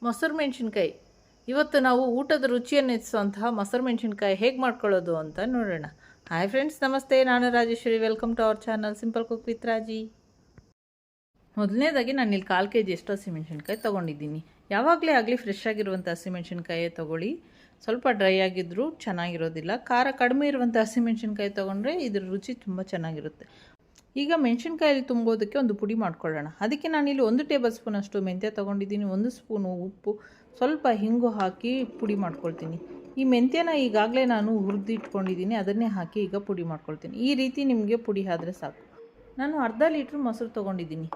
ಮೊಸರು ಮೆಣಸಿನ್ಕಾಯಿ. ಇವತ್ತು ನಾವು ಊಟದ ರುಚಿಯನ್ನು ಹೆಚ್ಚಿಸುವಂತಹ ಮೊಸರು ಮೆಣಸಿನ್ಕಾಯಿ ಹೇಗೆ ಮಾಡ್ಕೊಳ್ಳೋದು ಅಂತ ನೋಡೋಣ. ಹಾಯ್ ಫ್ರೆಂಡ್ಸ್, ನಮಸ್ತೆ. ನಾನು Rajeshwari. Welcome to our channel simple cook with Raji. ಮೊದಲನೇದಾಗಿ ನಾನು ಇಲ್ಲಿ 1/4 kg ಎಷ್ಟು ಹಸಿಮೆಣಸಿನ್ಕಾಯಿ ತೊಗೊಂಡಿದ್ದೀನಿ. ಯಾವಾಗಲೇ ಆಗಲಿ ಫ್ರೆಶ್ ಆಗಿರುವಂಥ ಹಸಿಮೆಣಸಿನ್ಕಾಯಿ ತೊಗೊಳ್ಳಿ. ಸ್ವಲ್ಪ ಡ್ರೈ ಆಗಿದ್ದರೂ ಚೆನ್ನಾಗಿರೋದಿಲ್ಲ. ಖಾರ ಕಡಿಮೆ ಇರುವಂಥ ಹಸಿಮೆಣಸಿನ್ಕಾಯಿ ತೊಗೊಂಡ್ರೆ ಇದ್ರ ರುಚಿ ತುಂಬ ಚೆನ್ನಾಗಿರುತ್ತೆ. ಈಗ ಮೆಣಸಿನ್ಕಾಯಲ್ಲಿ ತುಂಬೋದಕ್ಕೆ ಒಂದು ಪುಡಿ ಮಾಡ್ಕೊಳ್ಳೋಣ. ಅದಕ್ಕೆ ನಾನಿಲ್ಲಿ 1 ಟೇಬಲ್ ಸ್ಪೂನ್ ಅಷ್ಟು ಮೆಂತ್ಯ ತೊಗೊಂಡಿದ್ದೀನಿ. 1 ಸ್ಪೂನು ಉಪ್ಪು, ಸ್ವಲ್ಪ ಹಿಂಗು ಹಾಕಿ ಪುಡಿ ಮಾಡ್ಕೊಳ್ತೀನಿ. ಈ ಮೆಂತ್ಯನ ಈಗಾಗಲೇ ನಾನು ಹುರಿದು ಇಟ್ಕೊಂಡಿದ್ದೀನಿ, ಅದನ್ನೇ ಹಾಕಿ ಈಗ ಪುಡಿ ಮಾಡ್ಕೊಳ್ತೀನಿ. ಈ ರೀತಿ ನಿಮಗೆ ಪುಡಿ ಆದರೆ ಸಾಕು. ನಾನು ಅರ್ಧ ಲೀಟ್ರ್ ಮೊಸರು ತೊಗೊಂಡಿದ್ದೀನಿ.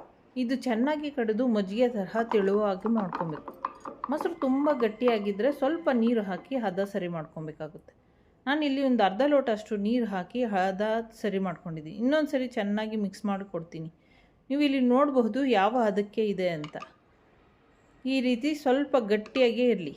ಇದು ಚೆನ್ನಾಗಿ ಕಡಿದು ಮಜ್ಜಿಗೆ ತರಹ ತೆಳುವಾಗಿ ಮಾಡ್ಕೊಬೇಕು. ಮೊಸರು ತುಂಬ ಗಟ್ಟಿಯಾಗಿದ್ದರೆ ಸ್ವಲ್ಪ ನೀರು ಹಾಕಿ ಹದ ಸರಿ ಮಾಡ್ಕೊಬೇಕಾಗುತ್ತೆ. ನಾನಿಲ್ಲಿ ಒಂದು ಅರ್ಧ ಲೋಟ ಅಷ್ಟು ನೀರು ಹಾಕಿ ಹದ ಸರಿ ಮಾಡ್ಕೊಂಡಿದ್ದೀನಿ. ಇನ್ನೊಂದು ಸರಿ ಚೆನ್ನಾಗಿ ಮಿಕ್ಸ್ ಮಾಡಿಕೊಡ್ತೀನಿ. ನೀವು ಇಲ್ಲಿ ನೋಡಬಹುದು ಯಾವ ಹದಕ್ಕೆ ಇದೆ ಅಂತ. ಈ ರೀತಿ ಸ್ವಲ್ಪ ಗಟ್ಟಿಯಾಗೇ ಇರಲಿ.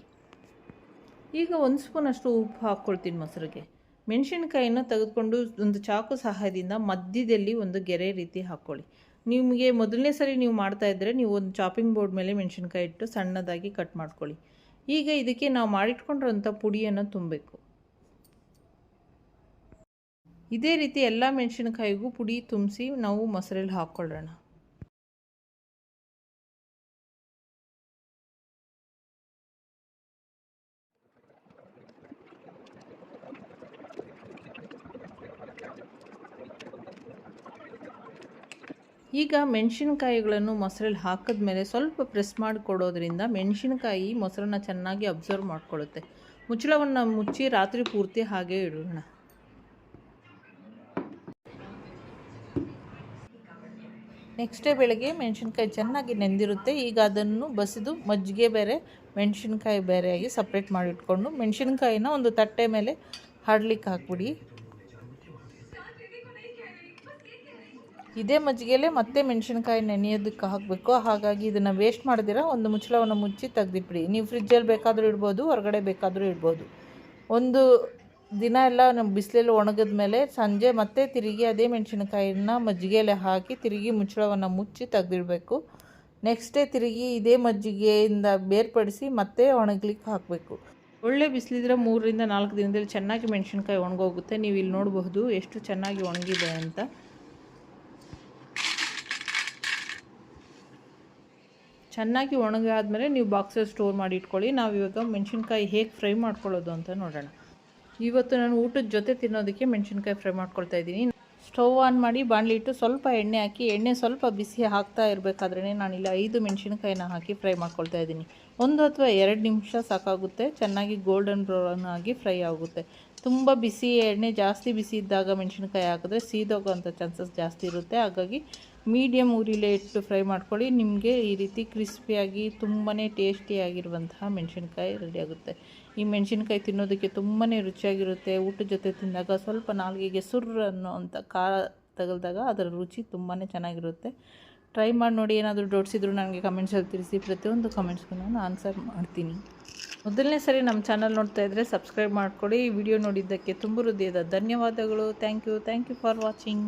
ಈಗ 1 ಸ್ಪೂನ್ ಅಷ್ಟು ಉಪ್ಪು ಹಾಕ್ಕೊಳ್ತೀನಿ ಮೊಸರಿಗೆ. ಮೆಣಸಿನ್ಕಾಯಿನ ತೆಗೆದುಕೊಂಡು ಒಂದು ಚಾಕು ಸಹಾಯದಿಂದ ಮಧ್ಯದಲ್ಲಿ ಒಂದು ಗೆರೆ ರೀತಿ ಹಾಕ್ಕೊಳ್ಳಿ. ನಿಮಗೆ ಮೊದಲನೇ ಸರಿ ನೀವು ಮಾಡ್ತಾಯಿದ್ರೆ ನೀವು ಒಂದು ಚಾಪಿಂಗ್ ಬೋರ್ಡ್ ಮೇಲೆ ಮೆಣಸಿನ್ಕಾಯಿ ಇಟ್ಟು ಸಣ್ಣದಾಗಿ ಕಟ್ ಮಾಡ್ಕೊಳ್ಳಿ. ಈಗ ಇದಕ್ಕೆ ನಾವು ಮಾಡಿಟ್ಕೊಂಡಿರೋಂಥ ಪುಡಿಯನ್ನು ತುಂಬಬೇಕು. ಇದೇ ರೀತಿ ಎಲ್ಲ ಮೆಣಸಿನಕಾಯಿಗೂ ಪುಡಿ ತುಂಬಿಸಿ ನಾವು ಮೊಸರಲ್ಲಿ ಹಾಕ್ಕೊಳ್ಳೋಣ. ಈಗ ಮೆಣಸಿನಕಾಯಿಗಳನ್ನು ಮೊಸರಲ್ಲಿ ಹಾಕಿದ್ಮೇಲೆ ಸ್ವಲ್ಪ ಪ್ರೆಸ್ ಮಾಡಿ ಕೊಡೋದ್ರಿಂದ ಮೆಣಸಿನಕಾಯಿ ಮೊಸರನ್ನ ಚೆನ್ನಾಗಿ ಅಬ್ಸರ್ವ್ ಮಾಡಿಕೊಳ್ಳುತ್ತೆ. ಮುಚ್ಚಳವನ್ನು ಮುಚ್ಚಿ ರಾತ್ರಿ ಪೂರ್ತಿ ಹಾಗೆ ಇಡೋಣ. ನೆಕ್ಸ್ಟ್ ಡೇ ಬೆಳಗ್ಗೆ ಮೆಣಸಿನ್ಕಾಯಿ ಚೆನ್ನಾಗಿ ನೆಂದಿರುತ್ತೆ. ಈಗ ಅದನ್ನು ಬಸಿದು ಮಜ್ಜಿಗೆ ಬೇರೆ ಮೆಣಸಿನ್ಕಾಯಿ ಬೇರೆಯಾಗಿ ಸಪ್ರೇಟ್ ಮಾಡಿಟ್ಕೊಂಡು ಮೆಣಸಿನ್ಕಾಯಿನ ಒಂದು ತಟ್ಟೆ ಮೇಲೆ ಹರಡ್ಲಿಕ್ಕೆ ಹಾಕ್ಬಿಡಿ. ಇದೇ ಮಜ್ಜಿಗೆಯಲ್ಲೇ ಮತ್ತೆ ಮೆಣಸಿನ್ಕಾಯಿ ನೆನೆಯೋದಕ್ಕೆ ಹಾಕಬೇಕು. ಹಾಗಾಗಿ ಇದನ್ನು ವೇಸ್ಟ್ ಮಾಡಿದಿರ ಒಂದು ಮುಚ್ಚಳವನ್ನು ಮುಚ್ಚಿ ತೆಗೆದಿಟ್ಬಿಡಿ. ನೀವು ಫ್ರಿಜ್ಜಲ್ಲಿ ಬೇಕಾದರೂ ಇಡ್ಬೋದು, ಹೊರಗಡೆ ಬೇಕಾದರೂ ಇಡ್ಬೋದು. ಒಂದು ದಿನ ಎಲ್ಲ ನಮ್ಮ ಬಿಸಿಲಲ್ಲಿ ಒಣಗಿದ ಮೇಲೆ ಸಂಜೆ ಮತ್ತೆ ತಿರುಗಿ ಅದೇ ಮೆಣಸಿನಕಾಯಿನ ಮಜ್ಜಿಗೆಯಲ್ಲೇ ಹಾಕಿ ತಿರುಗಿ ಮುಚ್ಚಳವನ್ನು ಮುಚ್ಚಿ ತೆಗೆದಿಡಬೇಕು. ನೆಕ್ಸ್ಟ್ ಡೇ ತಿರುಗಿ ಇದೇ ಮಜ್ಜಿಗೆಯಿಂದ ಬೇರ್ಪಡಿಸಿ ಮತ್ತೆ ಒಣಗ್ಲಿಕ್ಕೆ ಹಾಕಬೇಕು. ಒಳ್ಳೆ ಬಿಸಿಲಿದ್ರೆ 3 ರಿಂದ 4 ದಿನದಲ್ಲಿ ಚೆನ್ನಾಗಿ ಮೆಣಸಿನ್ಕಾಯಿ ಒಣಗೋಗುತ್ತೆ. ನೀವು ಇಲ್ಲಿ ನೋಡಬಹುದು ಎಷ್ಟು ಚೆನ್ನಾಗಿ ಒಣಗಿದೆ ಅಂತ. ಚೆನ್ನಾಗಿ ಒಣಗಾದ್ಮೇಲೆ ನೀವು ಬಾಕ್ಸಲ್ಲಿ ಸ್ಟೋರ್ ಮಾಡಿ ಇಟ್ಕೊಳ್ಳಿ. ನಾವಿವಾಗ ಮೆಣಸಿನ್ಕಾಯಿ ಹೇಗೆ ಫ್ರೈ ಮಾಡ್ಕೊಳ್ಳೋದು ಅಂತ ನೋಡೋಣ. ಇವತ್ತು ನಾನು ಊಟದ ಜೊತೆ ತಿನ್ನೋದಕ್ಕೆ ಮೆಣಸಿನ್ಕಾಯಿ ಫ್ರೈ ಮಾಡ್ಕೊಳ್ತಾ ಇದ್ದೀನಿ. ಸ್ಟವ್ ಆನ್ ಮಾಡಿ ಬಾಣಲಿ ಇಟ್ಟು ಸ್ವಲ್ಪ ಎಣ್ಣೆ ಹಾಕಿ, ಎಣ್ಣೆ ಸ್ವಲ್ಪ ಬಿಸಿ ಹಾಕ್ತಾ ಇರಬೇಕಾದ್ರೆ ನಾನಿಲ್ಲಿ 5 ಮೆಣಸಿನ್ಕಾಯಿನ ಹಾಕಿ ಫ್ರೈ ಮಾಡ್ಕೊಳ್ತಾ ಇದ್ದೀನಿ. 1 ಅಥವಾ 2 ನಿಮಿಷ ಸಾಕಾಗುತ್ತೆ. ಚೆನ್ನಾಗಿ ಗೋಲ್ಡನ್ ಬ್ರೌನ್ ಆಗಿ ಫ್ರೈ ಆಗುತ್ತೆ. ತುಂಬ ಬಿಸಿ ಎಣ್ಣೆ ಜಾಸ್ತಿ ಬಿಸಿ ಇದ್ದಾಗ ಮೆಣಸಿನ್ಕಾಯಿ ಹಾಕಿದ್ರೆ ಸೀದೋಗೋಂಥ ಚಾನ್ಸಸ್ ಜಾಸ್ತಿ ಇರುತ್ತೆ. ಹಾಗಾಗಿ ಮೀಡಿಯಮ್ ಉರಿಲೇ ಇಟ್ಟು ಫ್ರೈ ಮಾಡ್ಕೊಳ್ಳಿ. ನಿಮಗೆ ಈ ರೀತಿ ಕ್ರಿಸ್ಪಿಯಾಗಿ ತುಂಬಾ ಟೇಸ್ಟಿಯಾಗಿರುವಂತಹ ಮೆಣಸಿನ್ಕಾಯಿ ರೆಡಿಯಾಗುತ್ತೆ. ಈ ಮೆಣಸಿನ್ಕಾಯಿ ತಿನ್ನೋದಕ್ಕೆ ತುಂಬಾ ರುಚಿಯಾಗಿರುತ್ತೆ. ಊಟದ ಜೊತೆ ತಿಂದಾಗ ಸ್ವಲ್ಪ ನಾಲಿಗೆಗೆ ಸುರ್ರು ಅನ್ನೋವಂಥ ಖಾರ ತಗಲ್ದಾಗ ಅದರ ರುಚಿ ತುಂಬಾ ಚೆನ್ನಾಗಿರುತ್ತೆ. ಟ್ರೈ ಮಾಡಿ ನೋಡಿ. ಏನಾದರೂ ಡೌಟ್ಸ್ ಇದ್ದರೂ ನನಗೆ ಕಮೆಂಟ್ಸಲ್ಲಿ ತಿಳಿಸಿ. ಪ್ರತಿಯೊಂದು ಕಮೆಂಟ್ಸ್ಗೂ ನಾನು ಆನ್ಸರ್ ಮಾಡ್ತೀನಿ. ಮೊದಲನೇ ಸರಿ ನಮ್ಮ ಚಾನಲ್ ನೋಡ್ತಾ ಇದ್ದರೆ ಸಬ್ಸ್ಕ್ರೈಬ್ ಮಾಡಿಕೊಡಿ. ಈ ವಿಡಿಯೋ ನೋಡಿದ್ದಕ್ಕೆ ತುಂಬ ಹೃದಯದ ಧನ್ಯವಾದಗಳು. Thank you for watching.